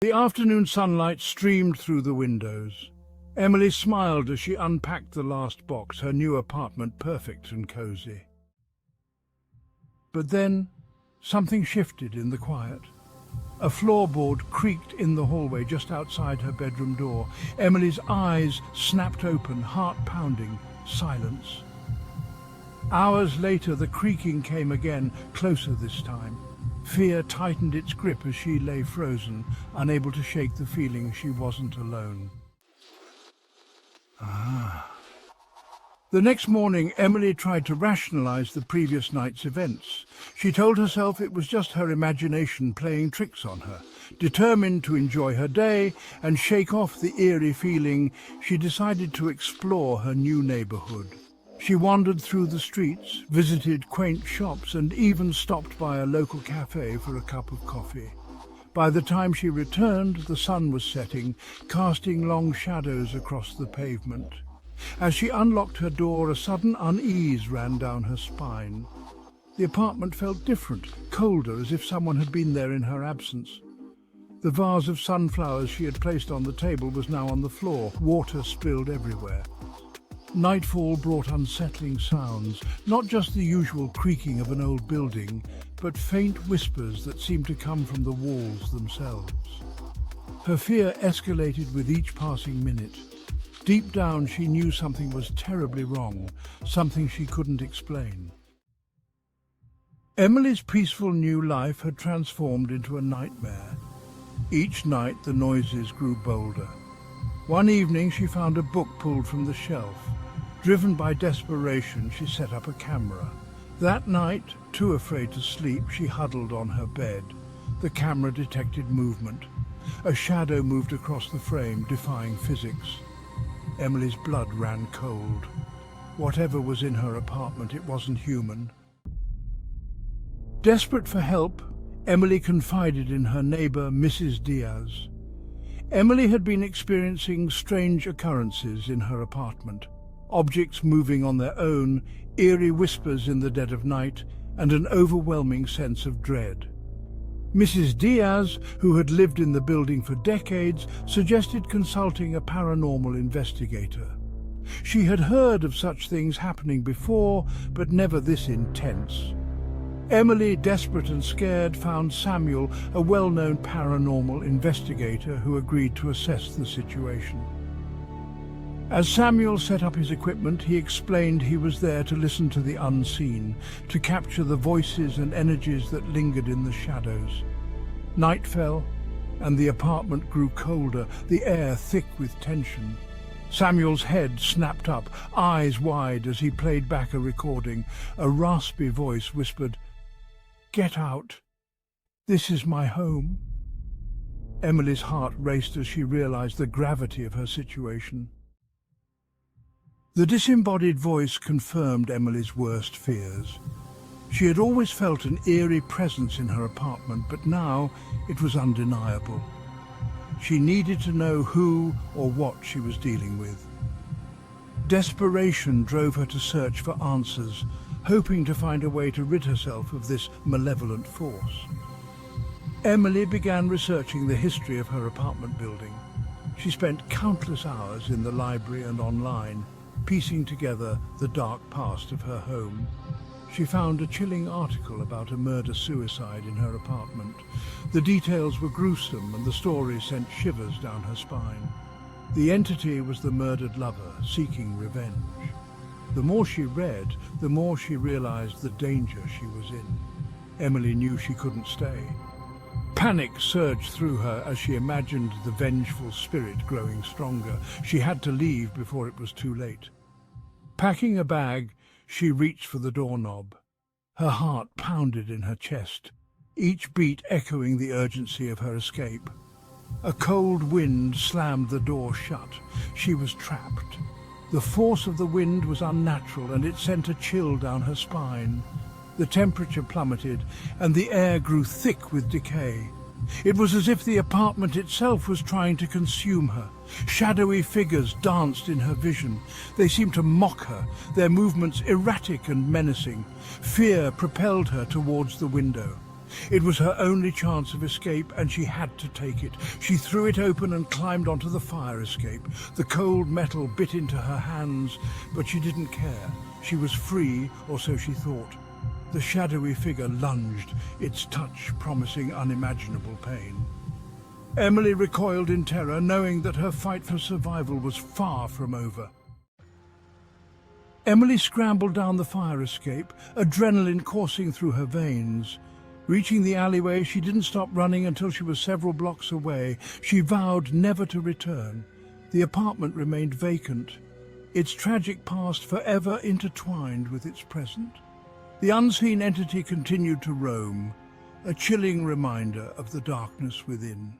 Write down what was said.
The afternoon sunlight streamed through the windows. Emily smiled as she unpacked the last box, her new apartment perfect and cozy. But then, something shifted in the quiet. A floorboard creaked in the hallway just outside her bedroom door. Emily's eyes snapped open, heart pounding, silence. Hours later, the creaking came again, closer this time. Fear tightened its grip as she lay frozen, unable to shake the feeling she wasn't alone. The next morning, Emily tried to rationalize the previous night's events. She told herself it was just her imagination playing tricks on her. Determined to enjoy her day and shake off the eerie feeling, she decided to explore her new neighborhood. She wandered through the streets, visited quaint shops, and even stopped by a local cafe for a cup of coffee. By the time she returned, the sun was setting, casting long shadows across the pavement. As she unlocked her door, a sudden unease ran down her spine. The apartment felt different, colder, as if someone had been there in her absence. The vase of sunflowers she had placed on the table was now on the floor, water spilled everywhere. Nightfall brought unsettling sounds, not just the usual creaking of an old building, but faint whispers that seemed to come from the walls themselves. Her fear escalated with each passing minute. Deep down, she knew something was terribly wrong, something she couldn't explain. Emily's peaceful new life had transformed into a nightmare. Each night, the noises grew bolder. One evening, she found a book pulled from the shelf. Driven by desperation, she set up a camera. That night, too afraid to sleep, she huddled on her bed. The camera detected movement. A shadow moved across the frame, defying physics. Emily's blood ran cold. Whatever was in her apartment, it wasn't human. Desperate for help, Emily confided in her neighbor, Mrs. Diaz. Emily had been experiencing strange occurrences in her apartment. Objects moving on their own, eerie whispers in the dead of night, and an overwhelming sense of dread. Mrs. Diaz, who had lived in the building for decades, suggested consulting a paranormal investigator. She had heard of such things happening before, but never this intense. Emily, desperate and scared, found Samuel, a well-known paranormal investigator who agreed to assess the situation. As Samuel set up his equipment, he explained he was there to listen to the unseen, to capture the voices and energies that lingered in the shadows. Night fell, and the apartment grew colder, the air thick with tension. Samuel's head snapped up, eyes wide as he played back a recording. A raspy voice whispered, "Get out. This is my home." Emily's heart raced as she realized the gravity of her situation. The disembodied voice confirmed Emily's worst fears. She had always felt an eerie presence in her apartment, but now it was undeniable. She needed to know who or what she was dealing with. Desperation drove her to search for answers, hoping to find a way to rid herself of this malevolent force. Emily began researching the history of her apartment building. She spent countless hours in the library and online, piecing together the dark past of her home. She found a chilling article about a murder-suicide in her apartment. The details were gruesome and the story sent shivers down her spine. The entity was the murdered lover, seeking revenge. The more she read, the more she realized the danger she was in. Emily knew she couldn't stay. Panic surged through her as she imagined the vengeful spirit growing stronger. She had to leave before it was too late. Packing a bag, she reached for the doorknob. Her heart pounded in her chest, each beat echoing the urgency of her escape. A cold wind slammed the door shut. She was trapped. The force of the wind was unnatural, and it sent a chill down her spine. The temperature plummeted, and the air grew thick with decay. It was as if the apartment itself was trying to consume her. Shadowy figures danced in her vision. They seemed to mock her, their movements erratic and menacing. Fear propelled her towards the window. It was her only chance of escape, and she had to take it. She threw it open and climbed onto the fire escape. The cold metal bit into her hands, but she didn't care. She was free, or so she thought. The shadowy figure lunged, its touch promising unimaginable pain. Emily recoiled in terror, knowing that her fight for survival was far from over. Emily scrambled down the fire escape, adrenaline coursing through her veins. Reaching the alleyway, she didn't stop running until she was several blocks away. She vowed never to return. The apartment remained vacant, its tragic past forever intertwined with its present. The unseen entity continued to roam, a chilling reminder of the darkness within.